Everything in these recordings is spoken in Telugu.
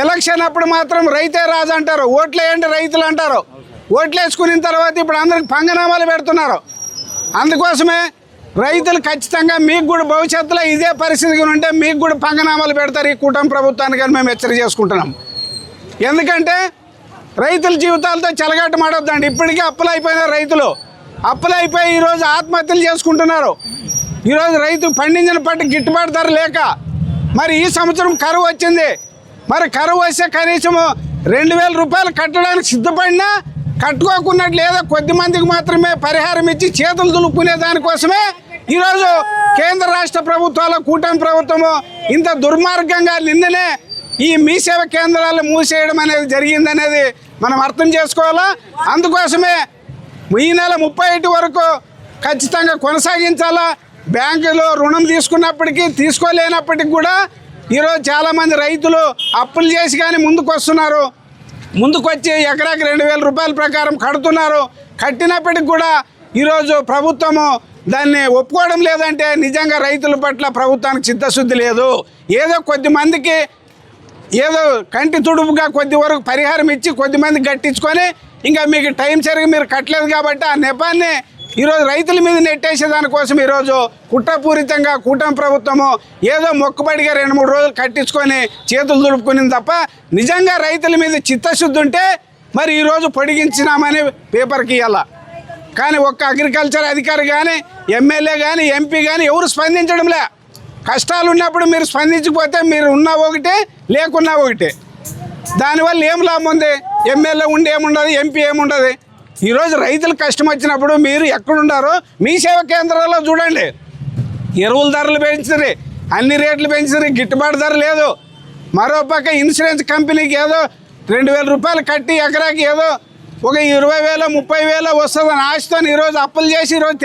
ఎలక్షన్ అప్పుడు మాత్రం రైతే రాజు అంటారు, ఓట్లేయండి రైతులు అంటారు. ఓట్లు వేసుకున్న తర్వాత ఇప్పుడు అందరికి పంగనామాలు పెడుతున్నారు. అందుకోసమే రైతులు ఖచ్చితంగా మీకు కూడా భవిష్యత్తులో ఇదే పరిస్థితి ఉంటే మీకు కూడా పంగనామాలు పెడతారు ఈ కూటమి ప్రభుత్వానికి అని మేము హెచ్చరిక చేసుకుంటున్నాం. ఎందుకంటే రైతుల జీవితాలతో చెలగాట మాడొద్దండి. ఇప్పటికీ అప్పులు అయిపోయిన రైతులు అప్పులు అయిపోయి ఈరోజు ఆత్మహత్యలు చేసుకుంటున్నారు. ఈరోజు రైతు పండించిన పంట గిట్టుబాటు ధర లేక మరి ఈ సంవత్సరం కరువు వచ్చింది. మరి కరువు వస్తే కనీసం 2000 రూపాయలు కట్టడానికి సిద్ధపడినా కట్టుకోకున్నట్టు లేదా కొద్ది మందికి మాత్రమే పరిహారం ఇచ్చి చేతులు దులుపుకునే దానికోసమే ఈరోజు కేంద్ర రాష్ట్ర ప్రభుత్వాల కూటమి ప్రభుత్వము ఇంత దుర్మార్గంగా నిన్ననే ఈ మీ సేవ కేంద్రాలు మూసేయడం అనేది జరిగిందనేది మనం అర్థం చేసుకోవాలా. అందుకోసమే ఈ నెల 31 వరకు ఖచ్చితంగా కొనసాగించాలా. బ్యాంకులో రుణం తీసుకున్నప్పటికీ తీసుకోలేనప్పటికీ కూడా ఈరోజు చాలామంది రైతులు అప్పులు చేసి కానీ ముందుకు వస్తున్నారు. ముందుకు వచ్చి ఎకరాకి 2000 రూపాయల ప్రకారం కడుతున్నారు. కట్టినప్పటికి కూడా ఈరోజు ప్రభుత్వము దాన్ని ఒప్పుకోవడం లేదంటే నిజంగా రైతుల పట్ల ప్రభుత్వానికి చిత్తశుద్ధి లేదు. ఏదో కొద్ది మందికి ఏదో కంటి తుడుపుగా కొద్ది వరకు పరిహారం ఇచ్చి కొద్దిమంది గట్టించుకొని ఇంకా మీకు టైం సరిగ్గా మీరు కట్టలేదు కాబట్టి ఆ నెపాన్ని ఈరోజు రైతుల మీద నెట్టేసే దానికోసం ఈరోజు కుట్రపూరితంగా కూటమి ప్రభుత్వము ఏదో మొక్కుబడిగా 2-3 రోజులు కట్టించుకొని చేతులు దులుపుకునింది తప్ప నిజంగా రైతుల మీద చిత్తశుద్ధి ఉంటే మరి ఈరోజు పొడిగించినామని పేపర్కి ఇవ్వాల. కానీ ఒక్క అగ్రికల్చర్ అధికారి కానీ ఎమ్మెల్యే కానీ ఎంపీ కానీ ఎవరు స్పందించడంలే. కష్టాలు ఉన్నప్పుడు మీరు స్పందించకపోతే మీరు ఉన్నా ఒకటే లేకున్నా ఒకటే. దానివల్ల ఏం లాభం ఉంది? ఎమ్మెల్యే ఉండి ఏముండదు, ఎంపీ ఏముండదు. ఈరోజు రైతులు కష్టం వచ్చినప్పుడు మీరు ఎక్కడున్నారో మీ సేవ కేంద్రాల్లో చూడండి. ఎరువుల ధరలు పెంచారు, అన్ని రేట్లు పెంచారు, గిట్టుబాటు ధర లేదు. మరోపక్క ఇన్సూరెన్స్ కంపెనీకి ఏదో 2000 రూపాయలు కట్టి ఎకరాకి ఏదో ఒక 20,000 30,000 వస్తుందని ఆశతో ఈరోజు అప్పులు చేసి ఈరోజు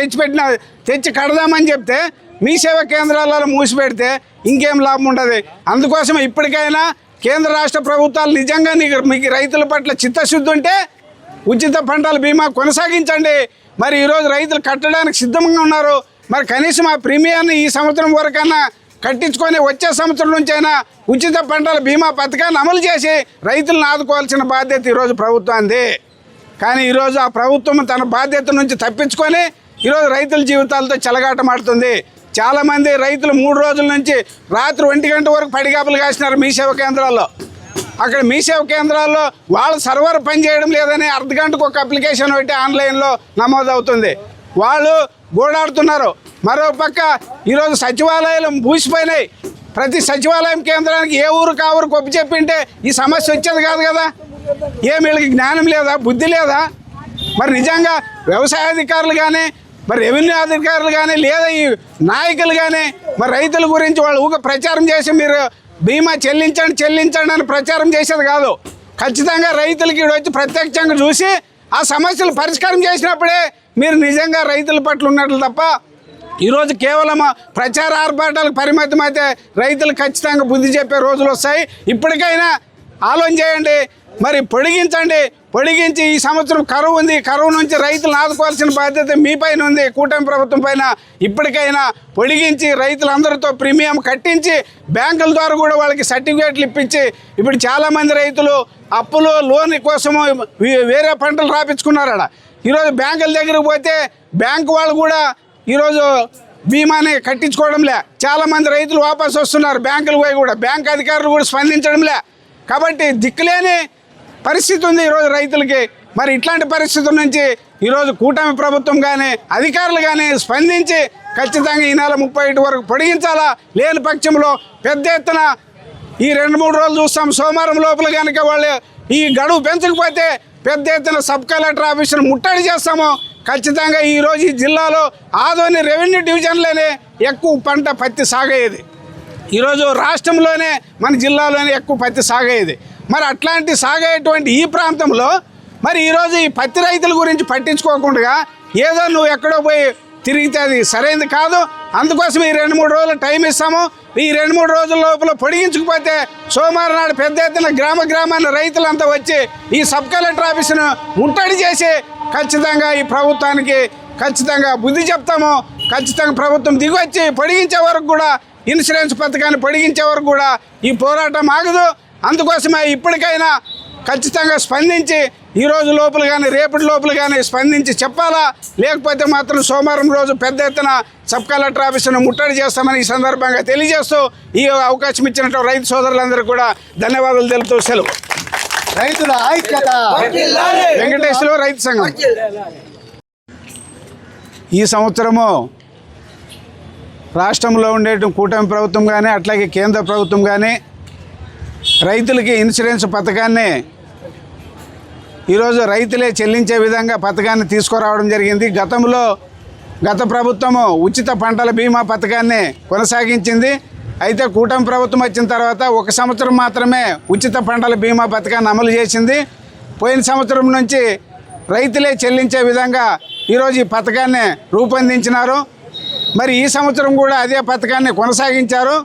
తెచ్చి కడదామని చెప్తే మీ సేవా కేంద్రాలలో మూసిపెడితే ఇంకేం లాభం ఉండదు. అందుకోసం ఇప్పటికైనా కేంద్ర రాష్ట్ర ప్రభుత్వాలు నిజంగా మీకు రైతుల పట్ల చిత్తశుద్ధి ఉంటే ఉచిత పంటల బీమా కొనసాగించండి. మరి ఈరోజు రైతులు కట్టడానికి సిద్ధంగా ఉన్నారు. మరి కనీసం ఆ ప్రీమియాన్ని ఈ సంవత్సరం వరకైనా కట్టించుకొని వచ్చే సంవత్సరం నుంచైనా ఉచిత పంటల బీమా పథకాన్ని అమలు చేసి రైతులను ఆదుకోవాల్సిన బాధ్యత ఈరోజు ప్రభుత్వానికి. కానీ ఈరోజు ఆ ప్రభుత్వం తన బాధ్యత నుంచి తప్పించుకొని ఈరోజు రైతుల జీవితాలతో చెలగాటమాడుతుంది. చాలామంది రైతులు 3 రోజుల నుంచి రాత్రి 1 గంట వరకు పడిగాపులు కాసినారు మీ సేవ కేంద్రాల్లో. అక్కడ మీ సేవ కేంద్రాల్లో వాళ్ళ సర్వర్ పనిచేయడం లేదని అర్ధగంటకు ఒక అప్లికేషన్ ఒకటి ఆన్లైన్లో నమోదవుతుంది. వాళ్ళు గోడాడుతున్నారు. మరోపక్క ఈరోజు సచివాలయాలు మూసిపోయినాయి. ప్రతి సచివాలయం కేంద్రానికి ఏ ఊరు ఊరు కొప్పి చెప్పింటే ఈ సమస్య వచ్చేది కాదు కదా. ఏం వీళ్ళకి జ్ఞానం లేదా, బుద్ధి లేదా? మరి నిజంగా వ్యవసాయ అధికారులు కానీ మరి రెవెన్యూ అధికారులు కానీ లేదా ఈ నాయకులు కానీ మరి రైతుల గురించి వాళ్ళు ఊక ప్రచారం చేసి మీరు బీమా చెల్లించండి అని ప్రచారం చేసేది కాదు. ఖచ్చితంగా రైతులకి వచ్చి ప్రత్యక్షంగా చూసి ఆ సమస్యలు పరిష్కారం చేసినప్పుడే మీరు నిజంగా రైతుల పట్ల ఉన్నట్లు తప్ప ఈరోజు కేవలం ప్రచార ఆర్భాటాలకు పరిమితం అయితే రైతులు ఖచ్చితంగా బుద్ధి చెప్పే రోజులు వస్తాయి. ఇప్పటికైనా ఆలోచన చేయండి. మరి పొడిగించి ఈ సంవత్సరం కరువు ఉంది. కరువు నుంచి రైతులను ఆదుకోవాల్సిన బాధ్యత మీ పైన ఉంది, కూటమి ప్రభుత్వం పైన. ఇప్పటికైనా పొడిగించి రైతులందరితో ప్రీమియం కట్టించి బ్యాంకుల ద్వారా కూడా వాళ్ళకి సర్టిఫికేట్లు ఇప్పించి ఇప్పుడు చాలామంది రైతులు అప్పులు లోన్ కోసము వేరే పంటలు రాపించుకున్నారట. ఈరోజు బ్యాంకుల దగ్గరికి పోతే బ్యాంకు వాళ్ళు కూడా ఈరోజు బీమాని కట్టించుకోవడంలే. చాలామంది రైతులు వాపసు వస్తున్నారు బ్యాంకులు పోయి కూడా. బ్యాంక్ అధికారులు కూడా స్పందించడంలే. కాబట్టి దిక్కులేని పరిస్థితి ఉంది ఈరోజు రైతులకి. మరి ఇట్లాంటి పరిస్థితుల నుంచి ఈరోజు కూటమి ప్రభుత్వం కానీ అధికారులు కానీ స్పందించి ఖచ్చితంగా ఈ నెల 31 వరకు పొడిగించాలా. లేని పక్షంలో పెద్ద ఎత్తున ఈ 2-3 రోజులు చూస్తాం. సోమవారం లోపల కనుక వాళ్ళు ఈ గడువు పెంచకపోతే పెద్ద ఎత్తున సబ్ కలెక్టర్ ఆఫీసును ముట్టడి చేస్తాము. ఖచ్చితంగా ఈరోజు ఈ జిల్లాలో ఆదోని రెవెన్యూ డివిజన్లోనే ఎక్కువ పంట పత్తి సాగయ్యేది. ఈరోజు రాష్ట్రంలోనే మన జిల్లాలోనే ఎక్కువ పత్తి సాగయ్యేది. మరి అట్లాంటి సాగేటువంటి ఈ ప్రాంతంలో మరి ఈరోజు ఈ పత్తి రైతుల గురించి పట్టించుకోకుండా ఏదో నువ్వు ఎక్కడో పోయి తిరిగితే అది సరైనది కాదు. అందుకోసం ఈ 2-3 రోజులు టైం ఇస్తాము. ఈ 2-3 రోజుల లోపల పొడిగించకపోతే సోమవారం నాడు పెద్ద ఎత్తున గ్రామాన్ని రైతులంతా వచ్చి ఈ సబ్ కలెక్టర్ ఆఫీసును ముట్టడి చేసి ఖచ్చితంగా ఈ ప్రభుత్వానికి ఖచ్చితంగా బుద్ధి చెప్తాము. ఖచ్చితంగా ప్రభుత్వం దిగొచ్చి పొడిగించే వరకు కూడా ఇన్సూరెన్స్ పథకాన్ని పొడిగించే వరకు కూడా ఈ పోరాటం ఆగదు. అందుకోసమే ఇప్పటికైనా ఖచ్చితంగా స్పందించి ఈరోజు లోపల కానీ రేపటి లోపల కానీ స్పందించి చెప్పాలా, లేకపోతే మాత్రం సోమవారం రోజు పెద్ద ఎత్తున సబ్ కలెక్టర్ ఆఫీసును ముట్టడి చేస్తామని ఈ సందర్భంగా తెలియజేస్తూ ఈ అవకాశం ఇచ్చినట్టు రైతు సోదరులందరూ కూడా ధన్యవాదాలు తెలుపుతూ సెలవు. రైతుల ఐక్యత. వెంకటేశ్వర రైతు సంఘం. ఈ సంవత్సరము రాష్ట్రంలో ఉండే కూటమి ప్రభుత్వం కానీ అట్లాగే కేంద్ర ప్రభుత్వం కానీ రైతులకి ఇన్సూరెన్స్ పథకాన్ని ఈరోజు రైతులే చెల్లించే విధంగా పథకాన్ని తీసుకురావడం జరిగింది. గత ప్రభుత్వము ఉచిత పంటల బీమా పథకాన్ని కొనసాగించింది. అయితే కూటమి ప్రభుత్వం వచ్చిన తర్వాత 1 సంవత్సరం మాత్రమే ఉచిత పంటల బీమా పథకాన్ని అమలు చేసింది. పోయిన సంవత్సరం నుంచి రైతులే చెల్లించే విధంగా ఈరోజు ఈ పథకాన్ని రూపొందించినారు. మరి ఈ సంవత్సరం కూడా అదే పథకాన్ని కొనసాగించారు.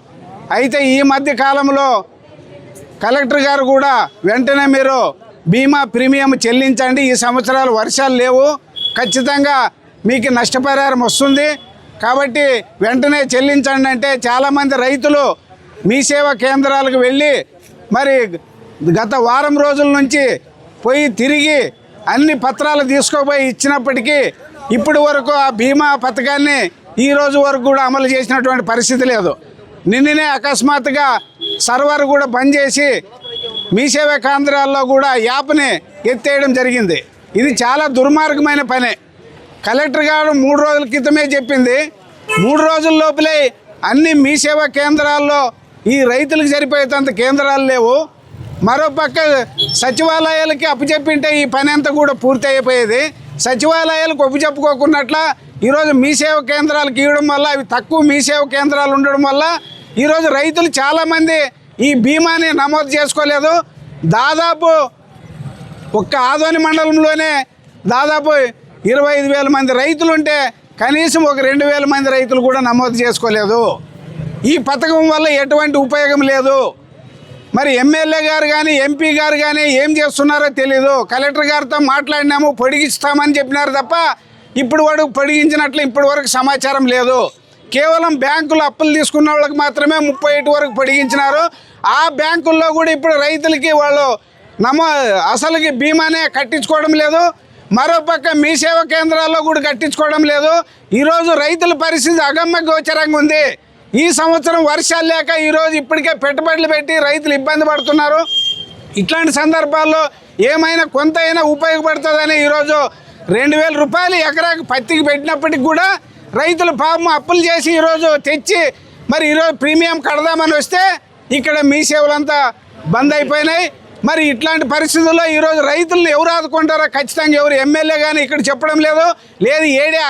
అయితే ఈ మధ్య కాలంలో కలెక్టర్ గారు కూడా వెంటనే మీరు బీమా ప్రీమియం చెల్లించండి, ఈ సంవత్సరాలు వర్షాలు లేవు, ఖచ్చితంగా మీకు నష్టపరిహారం వస్తుంది కాబట్టి వెంటనే చెల్లించండి అంటే చాలామంది రైతులు మీ సేవా కేంద్రాలకు వెళ్ళి మరి గత వారం రోజుల నుంచి పోయి తిరిగి అన్ని పత్రాలు తీసుకుపోయి ఇచ్చినప్పటికీ ఇప్పటి వరకు ఆ బీమా పథకాన్ని ఈ రోజు వరకు కూడా అమలు చేసినటువంటి పరిస్థితి లేదు. నిన్ననే అకస్మాత్తుగా సర్వర్ కూడా బంద్ చేసి మీ సేవా కేంద్రాల్లో కూడా యాప్ని ఎత్తేయడం జరిగింది. ఇది చాలా దుర్మార్గమైన పని. కలెక్టర్ గారు 3 రోజుల క్రితమే చెప్పింది, 3 రోజుల లోపలే అన్ని మీ సేవా కేంద్రాల్లో ఈ రైతులకు సరిపోయేంత కేంద్రాలు లేవు. మరోపక్క సచివాలయాలకి అప్పచెప్పింటే ఈ పని అంతా కూడా పూర్తి అయిపోయేది. సచివాలయాలకు అప్పచెప్పుకోకున్నట్ల ఈరోజు మీ సేవా కేంద్రాలకు ఇవ్వడం వల్ల అవి తక్కువ మీ సేవా కేంద్రాలు ఉండడం వల్ల ఈరోజు రైతులు చాలామంది ఈ బీమాని నమోదు చేసుకోలేదు. దాదాపు ఒక్క ఆదోని మండలంలోనే దాదాపు 25,000 మంది రైతులు ఉంటే కనీసం ఒక 2,000 మంది రైతులు కూడా నమోదు చేసుకోలేదు. ఈ పథకం వల్ల ఎటువంటి ఉపయోగం లేదు. మరి ఎమ్మెల్యే గారు కానీ ఎంపీ గారు కానీ ఏం చేస్తున్నారో తెలీదు. కలెక్టర్ గారితో మాట్లాడినాము, పొడిగిస్తామని చెప్పినారు తప్ప ఇప్పుడు వరకు పొడిగించినట్లు ఇప్పటి వరకు సమాచారం లేదు. కేవలం బ్యాంకులు అప్పులు తీసుకున్న వాళ్ళకి మాత్రమే 37 వరకు పొడిగించినారు. ఆ బ్యాంకుల్లో కూడా ఇప్పుడు రైతులకి వాళ్ళు అసలుకి బీమానే కట్టించుకోవడం లేదు. మరోపక్క మీ సేవా కేంద్రాల్లో కూడా కట్టించుకోవడం లేదు. ఈరోజు రైతుల పరిస్థితి అగమ్య గోచరంగా ఉంది. ఈ సంవత్సరం వర్షాలు లేక ఈరోజు ఇప్పటికే పెట్టుబడులు పెట్టి రైతులు ఇబ్బంది పడుతున్నారు. ఇట్లాంటి సందర్భాల్లో ఏమైనా కొంత అయినా ఉపయోగపడుతుందని ఈరోజు 2,000 రూపాయలు ఎకరాకు పత్తికి పెట్టినప్పటికి కూడా రైతులు పాపం అప్పులు చేసి ఈరోజు తెచ్చి మరి ఈరోజు ప్రీమియం కడదామని వస్తే ఇక్కడ మీ సేవలంతా బంద్ అయిపోయినాయి. మరి ఇట్లాంటి పరిస్థితుల్లో ఈరోజు రైతులను ఎవరు ఆదుకుంటారో ఖచ్చితంగా ఎవరు ఎమ్మెల్యే కానీ ఇక్కడ చెప్పడం లేదు.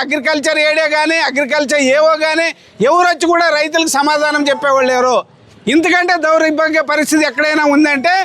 అగ్రికల్చర్ ఏడే కానీ అగ్రికల్చర్ ఏవో కానీ ఎవరు వచ్చి కూడా రైతులకు సమాధానం చెప్పేవాళ్ళు లేరు. ఇంతకంటే దౌర్భాగ్య పరిస్థితి ఎక్కడైనా ఉందంటే